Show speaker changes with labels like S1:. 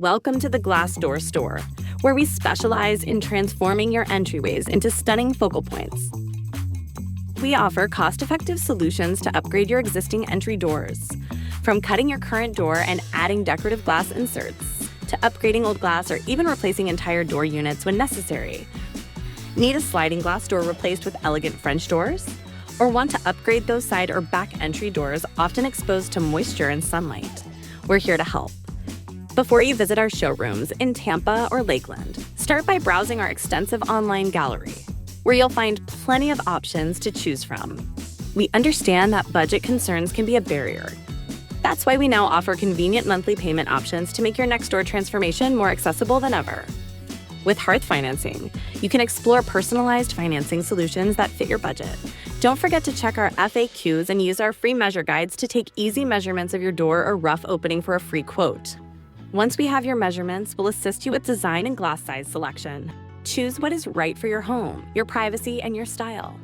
S1: Welcome to the Glass Door Store, where we specialize in transforming your entryways into stunning focal points. We offer cost-effective solutions to upgrade your existing entry doors, from cutting your current door and adding decorative glass inserts, to upgrading old glass or even replacing entire door units when necessary. Need a sliding glass door replaced with elegant French doors? Or want to upgrade those side or back entry doors often exposed to moisture and sunlight? We're here to help. Before you visit our showrooms in Tampa or Lakeland, start by browsing our extensive online gallery, where you'll find plenty of options to choose from. We understand that budget concerns can be a barrier. That's why we now offer convenient monthly payment options to make your next door transformation more accessible than ever. With Hearth Financing, you can explore personalized financing solutions that fit your budget. Don't forget to check our FAQs and use our free measure guides to take easy measurements of your door or rough opening for a free quote. Once we have your measurements, we'll assist you with design and glass size selection. Choose what is right for your home, your privacy, and your style.